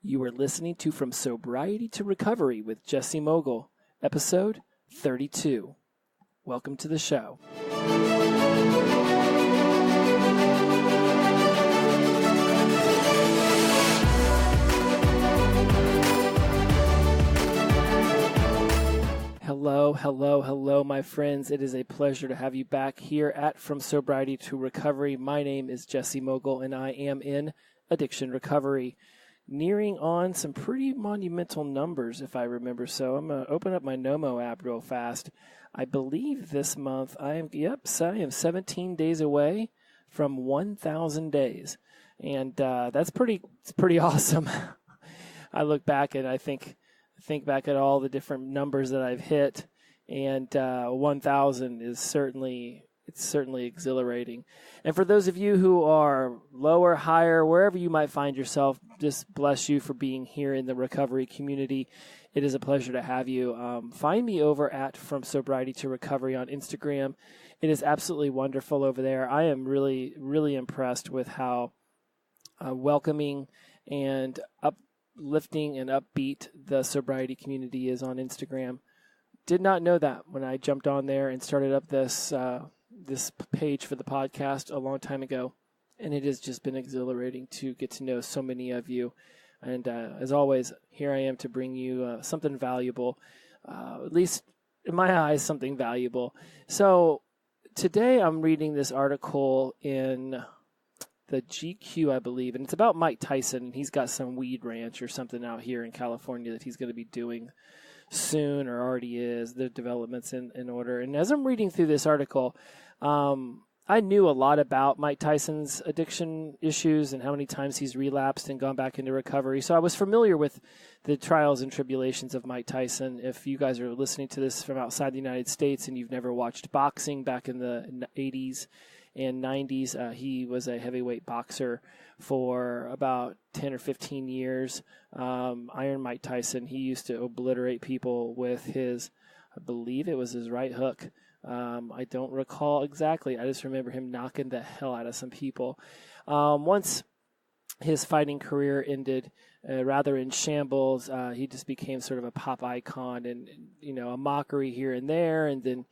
You are listening to From Sobriety to Recovery with Jesse Mogul, episode 32. Welcome to the show. Hello, my friends. It is a pleasure to have you back here at From Sobriety to Recovery. My name is Jesse Mogul, and I am in addiction recovery. Nearing on some pretty monumental numbers, if I remember so. I'm going to open up my Nomo app real fast. I believe this month I am 17 days away from 1,000 days. And that's pretty awesome. I look back and I think back at all the different numbers that I've hit, and 1,000 is certainly exhilarating. And for those of you who are lower, higher, wherever you might find yourself, just bless you for being here in the recovery community. It is a pleasure to have you. Find me over at From Sobriety to Recovery on Instagram. It is absolutely wonderful over there. I am really, really impressed with how welcoming and uplifting and upbeat the sobriety community is on Instagram. Did not know that when I jumped on there and started up this page for the podcast a long time ago, and it has just been exhilarating to get to know so many of you. And as always, here I am to bring you something valuable, at least in my eyes, something valuable. So today I'm reading this article in the GQ, I believe, and it's about Mike Tyson. He's got some weed ranch or something out here in California that he's going to be doing soon, or already is. The developments in order. And as I'm reading through this article, I knew a lot about Mike Tyson's addiction issues and how many times he's relapsed and gone back into recovery. So I was familiar with the trials and tribulations of Mike Tyson. If you guys are listening to this from outside the United States and you've never watched boxing back in the 80s and 90s, he was a heavyweight boxer for about 10 or 15 years. Iron Mike Tyson, he used to obliterate people with his, I believe it was his right hook. I don't recall exactly. I just remember him knocking the hell out of some people. Once his fighting career ended rather in shambles, he just became sort of a pop icon and, a mockery here and there, and then,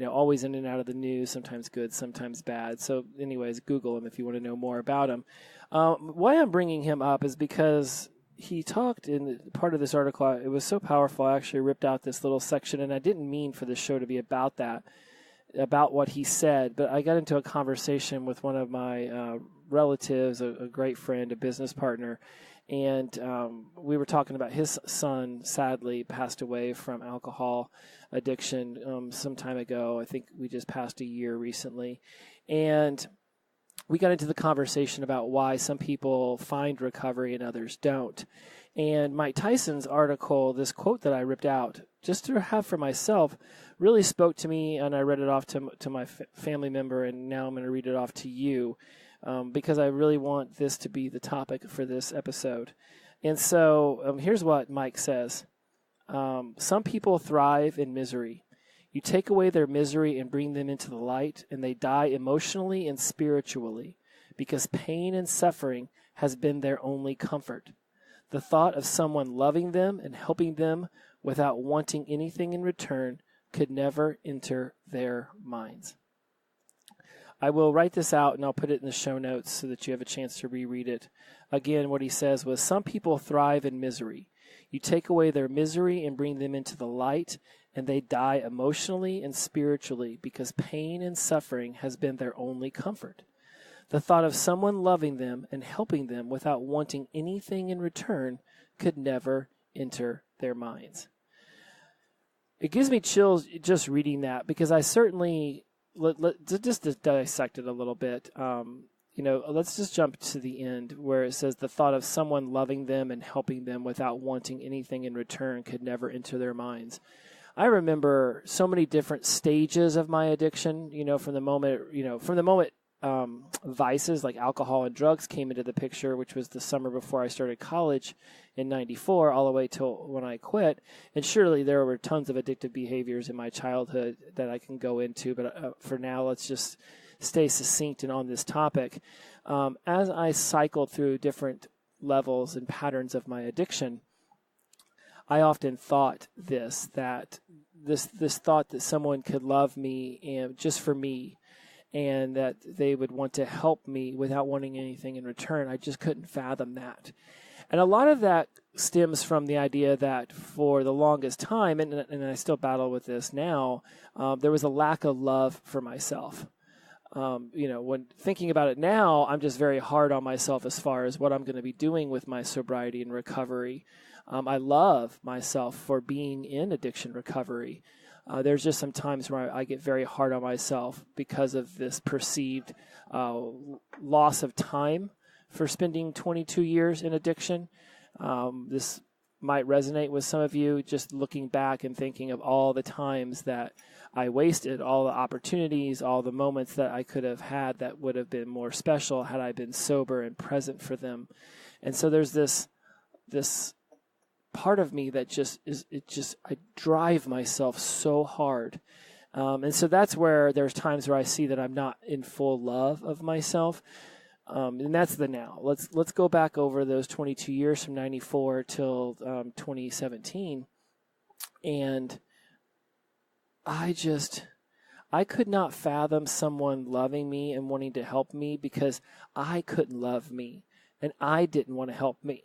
always in and out of the news, sometimes good, sometimes bad. So anyways, Google him if you want to know more about him. Why I'm bringing him up is because he talked in part of this article. It was so powerful. I actually ripped out this little section, and I didn't mean for the show to be about that, about what he said, but I got into a conversation with one of my relatives, a great friend, a business partner, and we were talking about his son sadly passed away from alcohol addiction some time ago. I think we just passed a year recently, and we got into the conversation about why some people find recovery and others don't. And Mike Tyson's article, this quote that I ripped out just to have for myself, really spoke to me, and I read it off to my family member, and now I'm going to read it off to you because I really want this to be the topic for this episode. And so here's what Mike says. Some people thrive in misery. You take away their misery and bring them into the light, and they die emotionally and spiritually because pain and suffering has been their only comfort. The thought of someone loving them and helping them without wanting anything in return could never enter their minds. I will write this out and I'll put it in the show notes so that you have a chance to reread it. Again, what he says was, some people thrive in misery. You take away their misery and bring them into the light, and they die emotionally and spiritually because pain and suffering has been their only comfort. The thought of someone loving them and helping them without wanting anything in return could never enter their minds. It gives me chills just reading that, because I certainly, just to dissect it a little bit, let's just jump to the end where it says the thought of someone loving them and helping them without wanting anything in return could never enter their minds. I remember so many different stages of my addiction, from the moment vices like alcohol and drugs came into the picture, which was the summer before I started college in 94, all the way till when I quit. And surely there were tons of addictive behaviors in my childhood that I can go into, but for now, let's just stay succinct and on this topic. As I cycled through different levels and patterns of my addiction, I often thought this thought that someone could love me and just for me, and that they would want to help me without wanting anything in return. I just couldn't fathom that. And a lot of that stems from the idea that for the longest time, and I still battle with this now, there was a lack of love for myself. When thinking about it now, I'm just very hard on myself as far as what I'm going to be doing with my sobriety and recovery. I love myself for being in addiction recovery. There's just some times where I get very hard on myself because of this perceived loss of time for spending 22 years in addiction. This might resonate with some of you, just looking back and thinking of all the times that I wasted, all the opportunities, all the moments that I could have had that would have been more special had I been sober and present for them. And so there's this part of me that I drive myself so hard. And so that's where there's times where I see that I'm not in full love of myself. And that's the now. Let's go back over those 22 years from 94 till 2017. And I could not fathom someone loving me and wanting to help me because I couldn't love me and I didn't want to help me.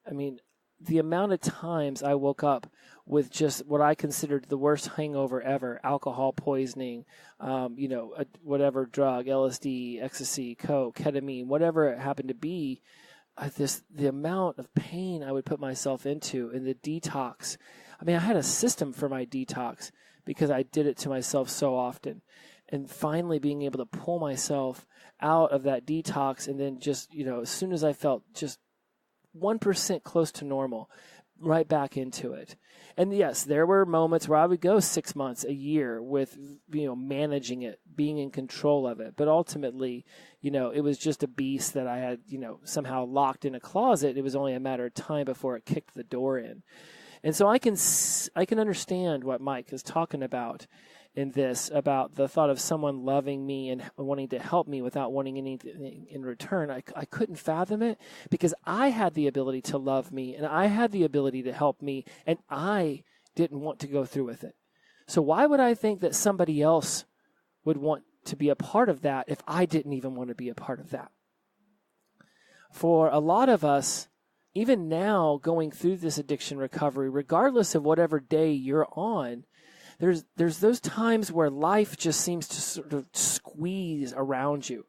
I mean, the amount of times I woke up with just what I considered the worst hangover ever, alcohol poisoning, whatever drug, LSD, ecstasy, coke, ketamine, whatever it happened to be, the amount of pain I would put myself into in the detox. I mean, I had a system for my detox because I did it to myself so often. And finally being able to pull myself out of that detox and then just, as soon as I felt just 1% close to normal, right back into it. And yes, there were moments where I would go 6 months, a year with, managing it, being in control of it. But ultimately, it was just a beast that I had, somehow locked in a closet. It was only a matter of time before it kicked the door in. And so I can understand what Mike is talking about in this, about the thought of someone loving me and wanting to help me without wanting anything in return. I couldn't fathom it because I had the ability to love me and I had the ability to help me and I didn't want to go through with it. So why would I think that somebody else would want to be a part of that if I didn't even want to be a part of that? For a lot of us, even now going through this addiction recovery, regardless of whatever day you're on, there's those times where life just seems to sort of squeeze around you,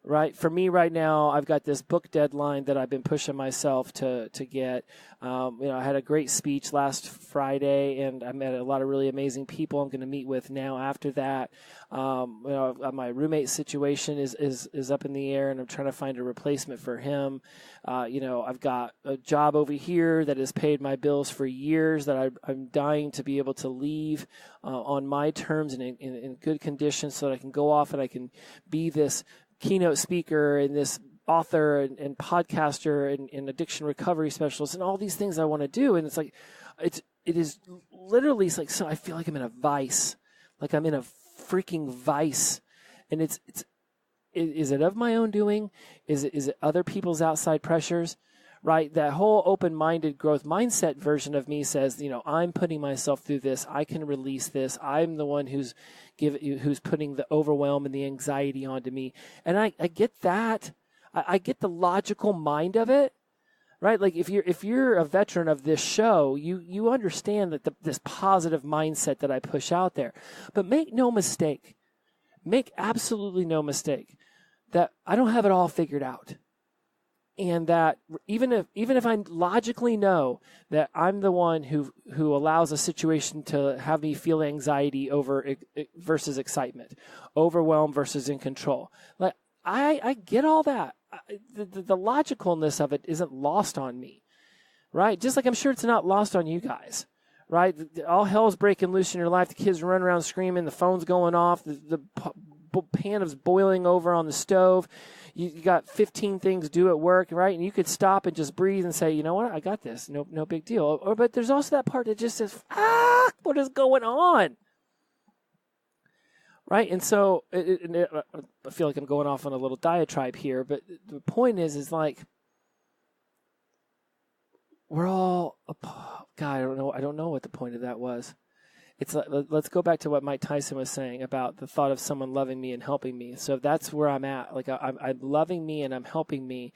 right? For me right now, I've got this book deadline that I've been pushing myself to get. I had a great speech last Friday, and I met a lot of really amazing people I'm going to meet with now after that. My roommate situation is up in the air, and I'm trying to find a replacement for him. I've got a job over here that has paid my bills for years that I'm dying to be able to leave on my terms and in good condition so that I can go off and I can be this keynote speaker and this author and podcaster and addiction recovery specialist and all these things I want to do. And it's like, it is literally, it's like, so I feel like I'm in a vice, like I'm in a freaking vice. And is it of my own doing? Is it other people's outside pressures? Right? That whole open-minded growth mindset version of me says, I'm putting myself through this. I can release this. I'm the one who's putting the overwhelm and the anxiety onto me. And I get that. I get the logical mind of it, right? Like if you're a veteran of this show, you understand that this positive mindset that I push out there. But make no mistake, make absolutely no mistake that I don't have it all figured out. And that even if I logically know that I'm the one who allows a situation to have me feel anxiety over versus excitement, overwhelm versus in control, like I get all that. The logicalness of it isn't lost on me, right? Just like I'm sure it's not lost on you guys, right? All hell's breaking loose in your life. The kids run around screaming. The phone's going off. The pan is boiling over on the stove. You got 15 things to do at work, right? And you could stop and just breathe and say, you know what? I got this. No big deal. But there's also that part that just says, what is going on? Right? And so I feel like I'm going off on a little diatribe here, but the point is like, we're all, God, I don't know what the point of that was. It's like, let's go back to what Mike Tyson was saying about the thought of someone loving me and helping me. So that's where I'm at. Like I'm loving me and I'm helping me.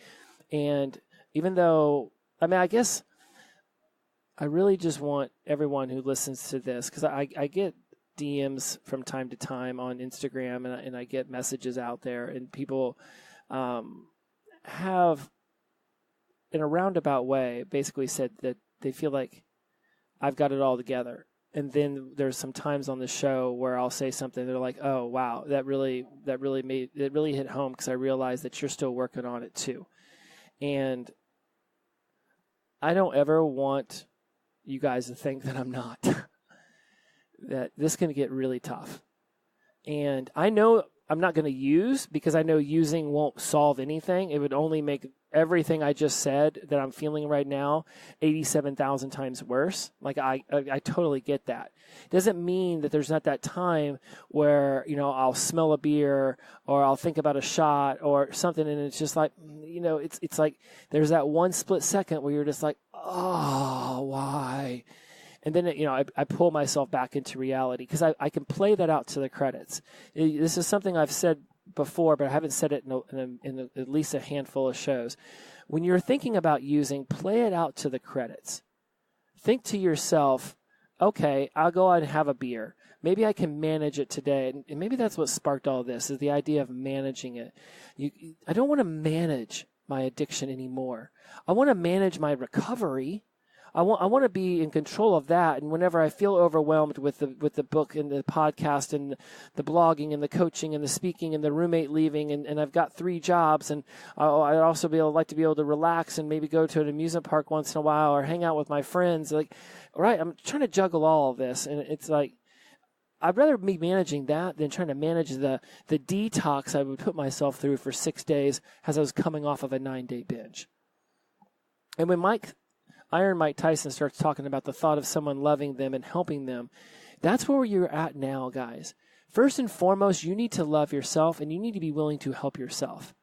And even though, I guess I really just want everyone who listens to this, because I get DMs from time to time on Instagram, and I get messages out there, and people have, in a roundabout way, basically said that they feel like I've got it all together. And then there's some times on the show where I'll say something, they're like, "Oh, wow, that really hit home, because I realized that you're still working on it too." And I don't ever want you guys to think that I'm not. That this can get really tough. And I know I'm not going to use, because I know using won't solve anything. It would only make everything I just said that I'm feeling right now 87,000 times worse. Like I totally get that. It doesn't mean that there's not that time where, I'll smell a beer or I'll think about a shot or something, and it's just like, it's like there's that one split second where you're just like, oh, why? And then, I pull myself back into reality, because I can play that out to the credits. This is something I've said before, but I haven't said it in at least a handful of shows. When you're thinking about using, play it out to the credits. Think to yourself, okay, I'll go out and have a beer. Maybe I can manage it today. And maybe that's what sparked all this, is the idea of managing it. I don't want to manage my addiction anymore. I want to manage my recovery. I want to be in control of that. And whenever I feel overwhelmed with the book and the podcast and the blogging and the coaching and the speaking and the roommate leaving, and I've got 3 jobs, and I'd also like to be able to relax and maybe go to an amusement park once in a while or hang out with my friends. Like, all right, I'm trying to juggle all of this, and it's like, I'd rather be managing that than trying to manage the detox I would put myself through for 6 days as I was coming off of a 9-day binge. And when Iron Mike Tyson starts talking about the thought of someone loving them and helping them, that's where you're at now, guys. First and foremost, you need to love yourself, and you need to be willing to help yourself.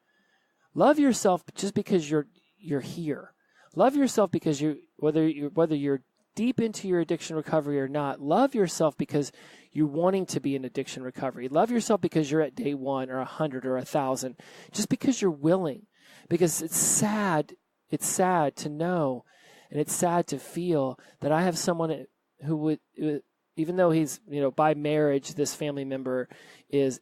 Love yourself just because you're here. Love yourself because whether you're deep into your addiction recovery or not, love yourself because you're wanting to be in addiction recovery. Love yourself because you're at day 1 or 100 or 1,000, just because you're willing. Because it's sad to know, and it's sad to feel that I have someone who would, even though he's, by marriage, this family member is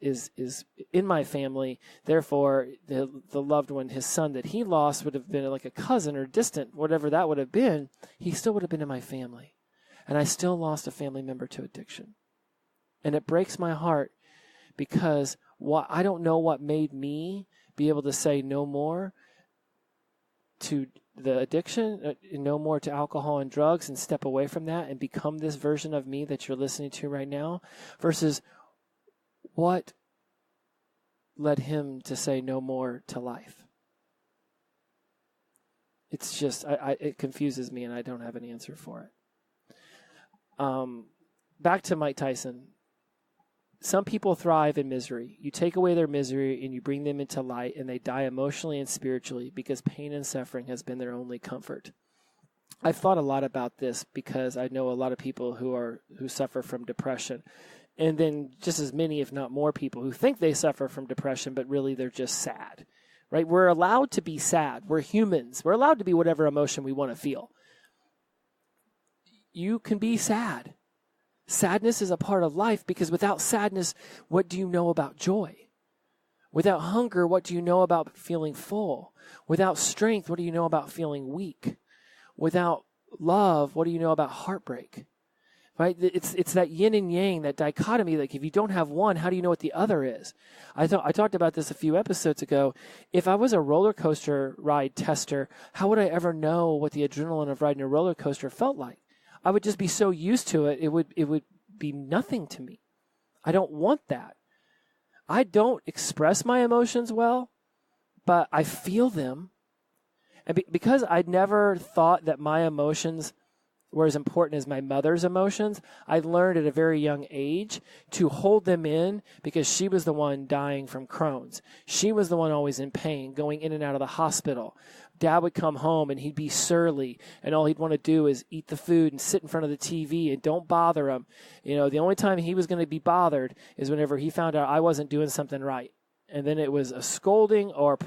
in my family. Therefore, the loved one, his son that he lost, would have been like a cousin or distant, whatever that would have been. He still would have been in my family. And I still lost a family member to addiction. And it breaks my heart, because I don't know what made me be able to say no more to the addiction, no more to alcohol and drugs, and step away from that and become this version of me that you're listening to right now, versus what led him to say no more to life. It's just, it confuses me, and I don't have an answer for it. Back to Mike Tyson. Some people thrive in misery. You take away their misery and you bring them into light, and they die emotionally and spiritually because pain and suffering has been their only comfort. I've thought a lot about this because I know a lot of people who suffer from depression, and then just as many, if not more, people who think they suffer from depression, but really they're just sad. Right? We're allowed to be sad. We're humans. We're allowed to be whatever emotion we want to feel. You can be sad. Sadness is a part of life, because without sadness, what do you know about joy? Without hunger, what do you know about feeling full? Without strength, what do you know about feeling weak? Without love, what do you know about heartbreak? Right? It's that yin and yang, that dichotomy. Like, if you don't have one, how do you know what the other is? I talked about this a few episodes ago. If I was a roller coaster ride tester, how would I ever know what the adrenaline of riding a roller coaster felt like? I would just be so used to it, it would be nothing to me. I don't want that. I don't express my emotions well, but I feel them. And because I'd never thought that my emotions were as important as my mother's emotions, I learned at a very young age to hold them in, because she was the one dying from Crohn's. She was the one always in pain, going in and out of the hospital. Dad would come home and he'd be surly, and all he'd want to do is eat the food and sit in front of the TV and don't bother him. The only time he was going to be bothered is whenever he found out I wasn't doing something right. And then it was a scolding or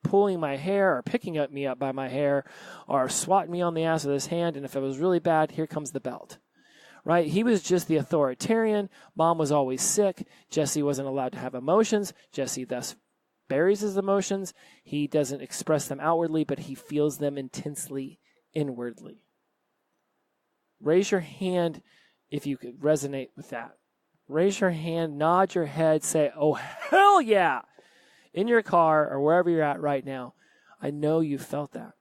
pulling my hair or picking me up by my hair or swatting me on the ass with his hand. And if it was really bad, here comes the belt. Right? He was just the authoritarian. Mom was always sick. Jesse wasn't allowed to have emotions. Jesse thus buries his emotions. He doesn't express them outwardly, but he feels them intensely inwardly. Raise your hand if you could resonate with that. Raise your hand, nod your head, say, oh, hell yeah, in your car or wherever you're at right now. I know you felt that.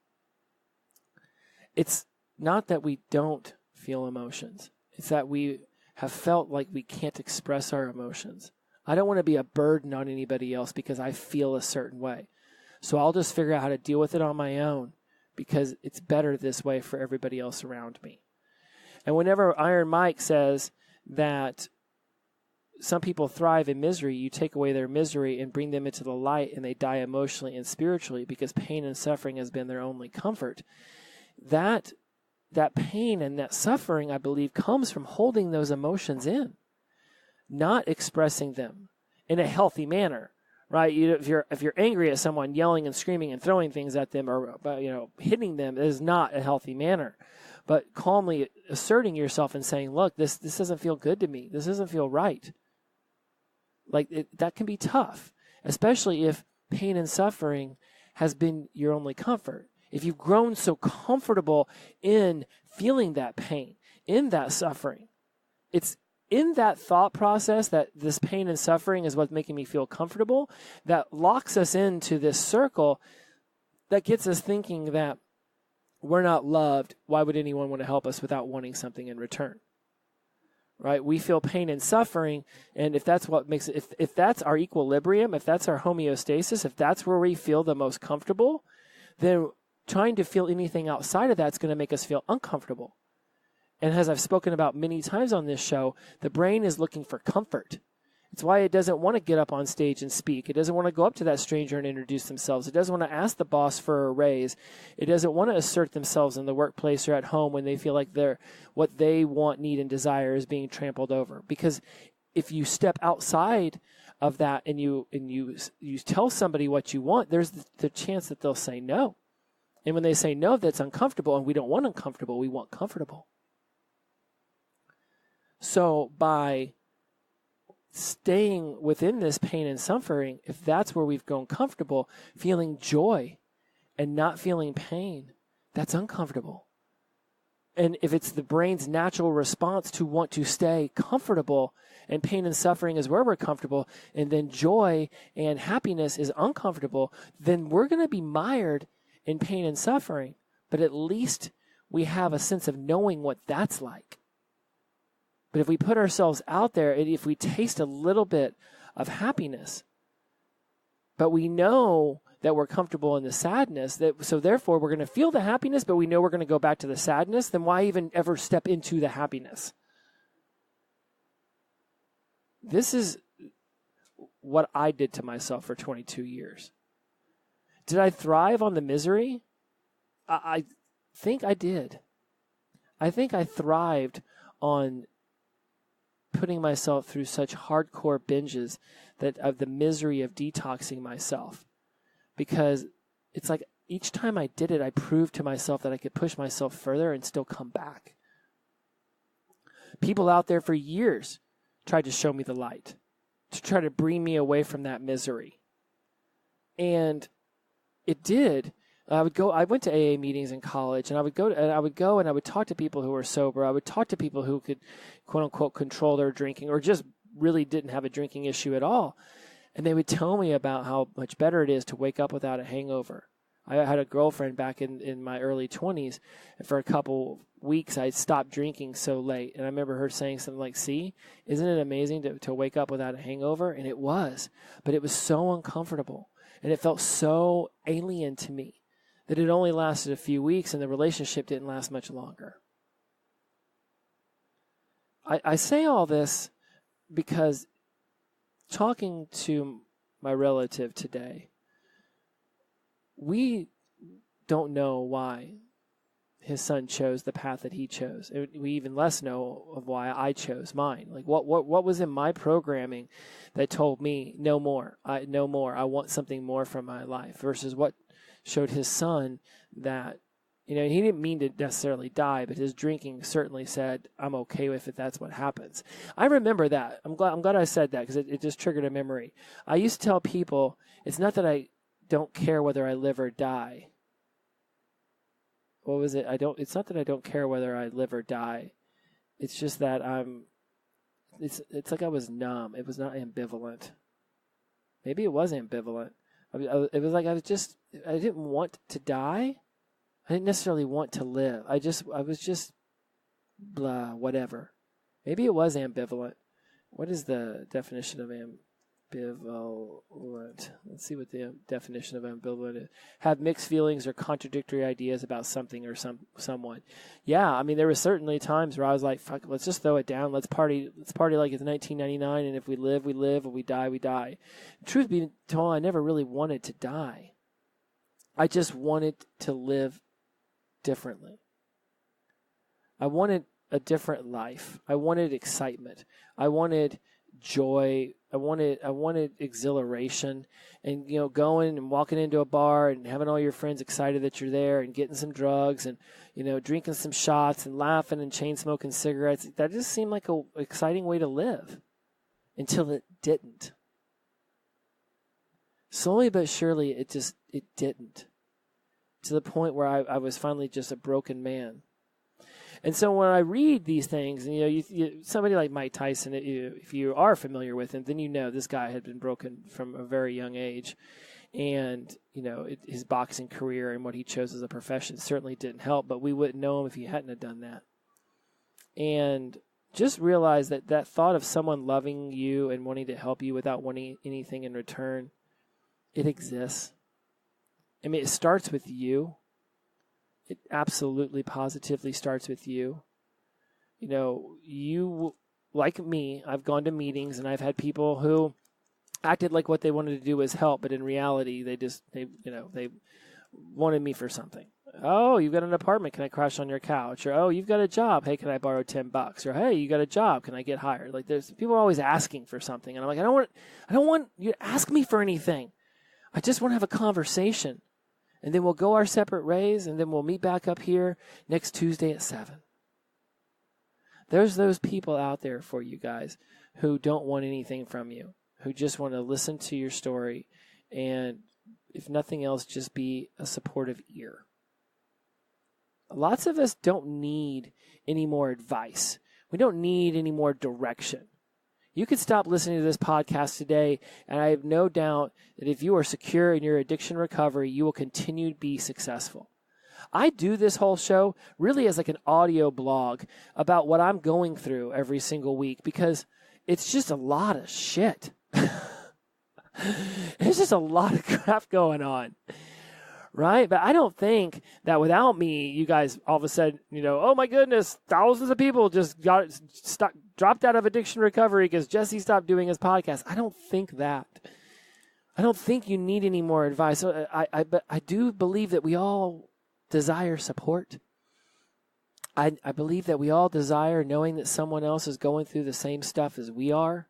It's not that we don't feel emotions. It's that we have felt like we can't express our emotions. I don't want to be a burden on anybody else because I feel a certain way. So I'll just figure out how to deal with it on my own because it's better this way for everybody else around me. And whenever Iron Mike says that some people thrive in misery, you take away their misery and bring them into the light and they die emotionally and spiritually because pain and suffering has been their only comfort. That pain and that suffering, I believe, comes from holding those emotions in, not expressing them in a healthy manner, right? If you're angry at someone, yelling and screaming and throwing things at them or hitting them is not a healthy manner. But calmly asserting yourself and saying, look, this doesn't feel good to me. This doesn't feel right. That can be tough, especially if pain and suffering has been your only comfort. If you've grown so comfortable in feeling that pain, in that suffering, it's in that thought process that this pain and suffering is what's making me feel comfortable, that locks us into this circle that gets us thinking that we're not loved. Why would anyone want to help us without wanting something in return? Right? We feel pain and suffering, and if that's what makes it, if that's our equilibrium, if that's our homeostasis, if that's where we feel the most comfortable, then trying to feel anything outside of that's going to make us feel uncomfortable. And as I've spoken about many times on this show, the brain is looking for comfort. It's why it doesn't want to get up on stage and speak. It doesn't want to go up to that stranger and introduce themselves. It doesn't want to ask the boss for a raise. It doesn't want to assert themselves in the workplace or at home when they feel like what they want, need, and desire is being trampled over. Because if you step outside of that and you tell somebody what you want, there's the chance that they'll say no. And when they say no, that's uncomfortable, and we don't want uncomfortable. We want comfortable. So by staying within this pain and suffering, if that's where we've grown comfortable, feeling joy and not feeling pain, that's uncomfortable. And if it's the brain's natural response to want to stay comfortable, and pain and suffering is where we're comfortable, and then joy and happiness is uncomfortable, then we're going to be mired in pain and suffering. But at least we have a sense of knowing what that's like. But if we put ourselves out there, and if we taste a little bit of happiness, but we know that we're comfortable in the sadness, so therefore we're going to feel the happiness, but we know we're going to go back to the sadness, then why even ever step into the happiness? This is what I did to myself for 22 years. Did I thrive on the misery? I think I did. I think I thrived on putting myself through such hardcore binges of the misery of detoxing myself. Because it's like each time I did it, I proved to myself that I could push myself further and still come back. People out there for years tried to show me the light, to try to bring me away from that misery. And it did. I went to AA meetings in college, and I would go and I would talk to people who were sober. I would talk to people who could, quote unquote, control their drinking or just really didn't have a drinking issue at all. And they would tell me about how much better it is to wake up without a hangover. I had a girlfriend back in my early 20s, and for a couple weeks I stopped drinking so late. And I remember her saying something like, see, isn't it amazing to wake up without a hangover? And it was, but it was so uncomfortable, and it felt so alien to me that it only lasted a few weeks, and the relationship didn't last much longer. I say all this because talking to my relative today, we don't know why his son chose the path that he chose. We even less know of why I chose mine. Like what was in my programming that told me no more. I want something more from my life, versus what showed his son that, he didn't mean to necessarily die, but his drinking certainly said, I'm okay with it. That's what happens. I remember that. I'm glad I said that, because it just triggered a memory. I used to tell people, it's not that I don't care whether I live or die. What was it? It's not that I don't care whether I live or die. It's just that it's like I was numb. It was not ambivalent. Maybe it was ambivalent. It was like I didn't want to die. I didn't necessarily want to live. I was just blah, whatever. Maybe it was ambivalent. What is the definition of ambivalent? Let's see what the definition of ambivalent is. Have mixed feelings or contradictory ideas about something or someone. Yeah, I mean, there were certainly times where I was like, fuck, let's just throw it down. Let's party like it's 1999, and if we live, we live, and we die, we die. Truth be told, I never really wanted to die. I just wanted to live differently. I wanted a different life. I wanted excitement. I wanted joy. I wanted exhilaration, and going and walking into a bar and having all your friends excited that you're there, and getting some drugs, and drinking some shots and laughing and chain smoking cigarettes. That just seemed like an exciting way to live, until it didn't. Slowly but surely, it didn't, to the point where I was finally just a broken man. And so when I read these things, and somebody like Mike Tyson, if you are familiar with him, then this guy had been broken from a very young age. And, his boxing career and what he chose as a profession certainly didn't help, but we wouldn't know him if he hadn't have done that. And just realize that thought of someone loving you and wanting to help you without wanting anything in return, it exists. I mean, it starts with you. It absolutely, positively starts with you. You, like me, I've gone to meetings and I've had people who acted like what they wanted to do was help, but in reality, they wanted me for something. Oh, you've got an apartment. Can I crash on your couch? Or, oh, you've got a job. Hey, can I borrow $10? Or, hey, you got a job. Can I get hired? Like, there's people are always asking for something. And I'm like, I don't want you to ask me for anything. I just want to have a conversation. And then we'll go our separate ways, and then we'll meet back up here next Tuesday at 7. There's those people out there for you guys who don't want anything from you, who just want to listen to your story and, if nothing else, just be a supportive ear. Lots of us don't need any more advice. We don't need any more direction. You could stop listening to this podcast today, and I have no doubt that if you are secure in your addiction recovery, you will continue to be successful. I do this whole show really as like an audio blog about what I'm going through every single week, because it's just a lot of shit. There's just a lot of crap going on. Right? But I don't think that without me, you guys all of a sudden, oh my goodness, thousands of people just dropped out of addiction recovery because Jesse stopped doing his podcast. I don't think that. I don't think you need any more advice. But I do believe that we all desire support. I believe that we all desire knowing that someone else is going through the same stuff as we are.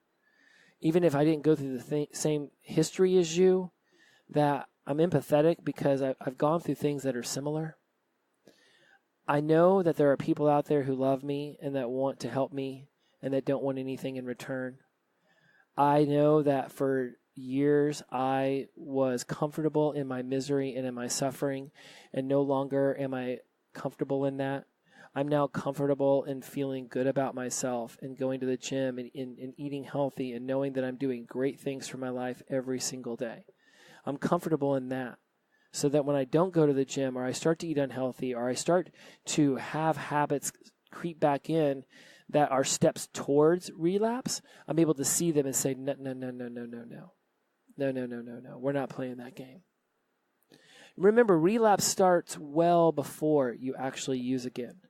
Even if I didn't go through the same history as you, that I'm empathetic because I've gone through things that are similar. I know that there are people out there who love me and that want to help me and that don't want anything in return. I know that for years I was comfortable in my misery and in my suffering, and no longer am I comfortable in that. I'm now comfortable in feeling good about myself and going to the gym and eating healthy and knowing that I'm doing great things for my life every single day. I'm comfortable in that, so that when I don't go to the gym, or I start to eat unhealthy, or I start to have habits creep back in that are steps towards relapse, I'm able to see them and say, no. We're not playing that game. Remember, relapse starts well before you actually use again.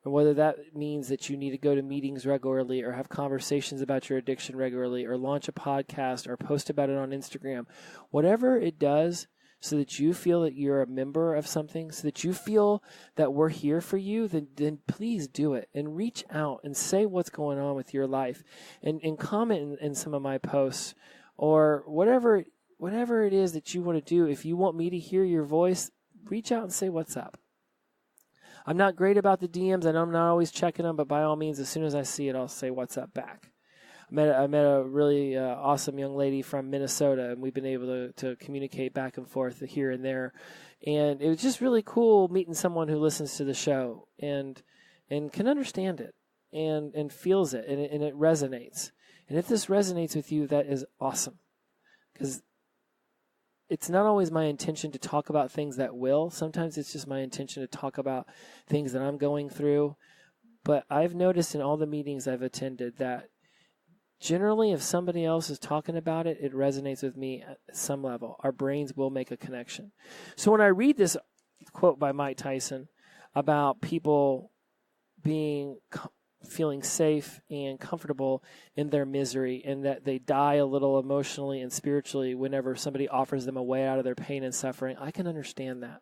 And whether that means that you need to go to meetings regularly, or have conversations about your addiction regularly, or launch a podcast, or post about it on Instagram, whatever it does, so that you feel that you're a member of something, so that you feel that we're here for you, then please do it and reach out and say what's going on with your life and comment in some of my posts or whatever it is that you want to do. If you want me to hear your voice, reach out and say what's up. I'm not great about the DMs, and I'm not always checking them, but by all means, as soon as I see it, I'll say what's up back. I met a really awesome young lady from Minnesota, and we've been able to communicate back and forth here and there. And it was just really cool meeting someone who listens to the show and can understand it and feels it, and it resonates. And if this resonates with you, that is awesome. Because it's not always my intention to talk about things that will. Sometimes it's just my intention to talk about things that I'm going through. But I've noticed in all the meetings I've attended that generally if somebody else is talking about it, it resonates with me at some level. Our brains will make a connection. So when I read this quote by Mike Tyson about people feeling safe and comfortable in their misery, and that they die a little emotionally and spiritually whenever somebody offers them a way out of their pain and suffering, I can understand that.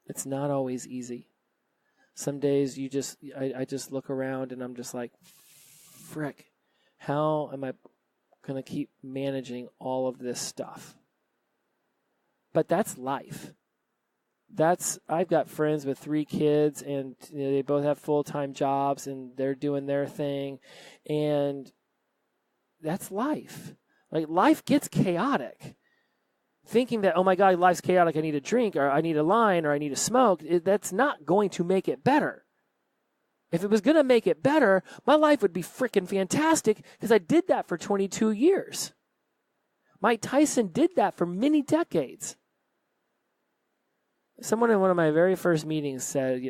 It's not always easy. Some days I just look around and I'm just like, frick, how am I going to keep managing all of this stuff? But that's life. I've got friends with 3 kids, and they both have full-time jobs, and they're doing their thing, and that's life. Like, life gets chaotic. Thinking that, oh my God, life's chaotic, I need a drink, or I need a line, or I need a smoke, that's not going to make it better. If it was going to make it better, my life would be freaking fantastic, because I did that for 22 years. Mike Tyson did that for many decades. Someone in one of my very first meetings said,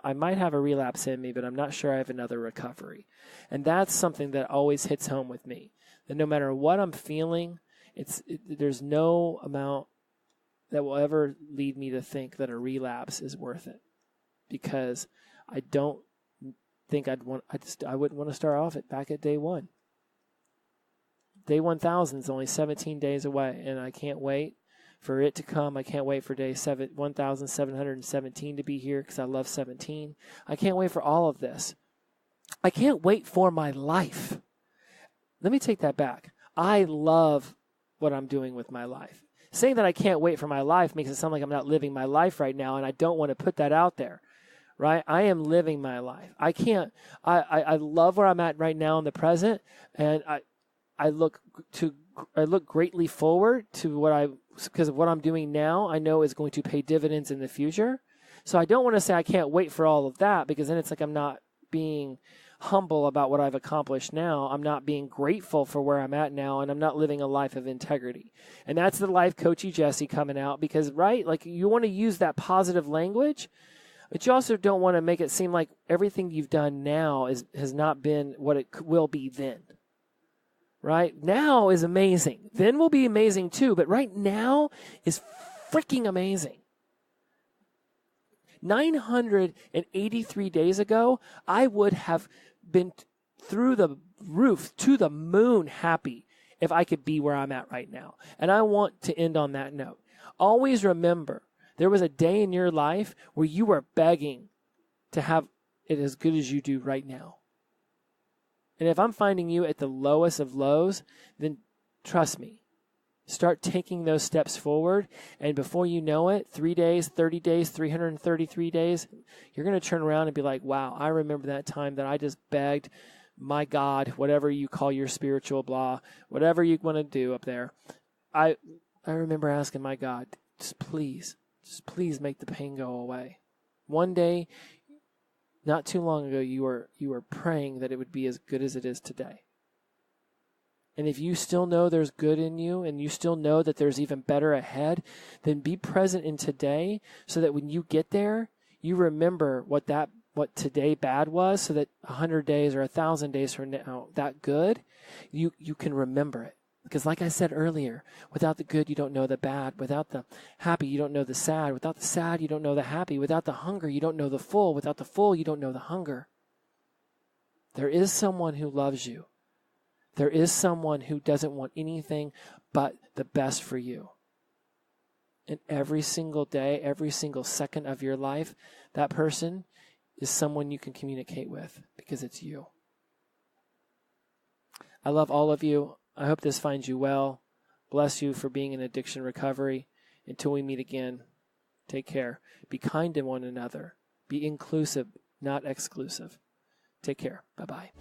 I might have a relapse in me, but I'm not sure I have another recovery. And that's something that always hits home with me. That no matter what I'm feeling, there's no amount that will ever lead me to think that a relapse is worth it. Because I don't think I wouldn't want to start off back at day 1. Day 1,000 is only 17 days away, and I can't wait for it to come. I can't wait for day 1,717 to be here because I love 17. I can't wait for all of this. I can't wait for my life. Let me take that back. I love what I'm doing with my life. Saying that I can't wait for my life makes it sound like I'm not living my life right now, and I don't want to put that out there, right? I am living my life. I love where I'm at right now in the present, and I look greatly forward to because of what I'm doing now, I know is going to pay dividends in the future. So I don't want to say I can't wait for all of that, because then it's like I'm not being humble about what I've accomplished now. I'm not being grateful for where I'm at now, and I'm not living a life of integrity. And that's the life coachy Jesse coming out, because, right, like you want to use that positive language, but you also don't want to make it seem like everything you've done now has not been what it will be then. Right? Now is amazing. Then will be amazing too, but right now is freaking amazing. 983 days ago, I would have been through the roof, to the moon happy if I could be where I'm at right now. And I want to end on that note. Always remember, there was a day in your life where you were begging to have it as good as you do right now. And if I'm finding you at the lowest of lows, then trust me, start taking those steps forward. And before you know it, 3 days, 30 days, 333 days, you're going to turn around and be like, wow, I remember that time that I just begged my God, whatever you call your spiritual blah, whatever you want to do up there. I remember asking my God, just please make the pain go away. One day, not too long ago, you were praying that it would be as good as it is today. And if you still know there's good in you, and you still know that there's even better ahead, then be present in today, so that when you get there, you remember what today bad was, so that 100 days or 1,000 days from now, that good, you can remember it. Because like I said earlier, without the good, you don't know the bad. Without the happy, you don't know the sad. Without the sad, you don't know the happy. Without the hunger, you don't know the full. Without the full, you don't know the hunger. There is someone who loves you. There is someone who doesn't want anything but the best for you. And every single day, every single second of your life, that person is someone you can communicate with because it's you. I love all of you. I hope this finds you well. Bless you for being in addiction recovery. Until we meet again, take care. Be kind to one another. Be inclusive, not exclusive. Take care. Bye-bye.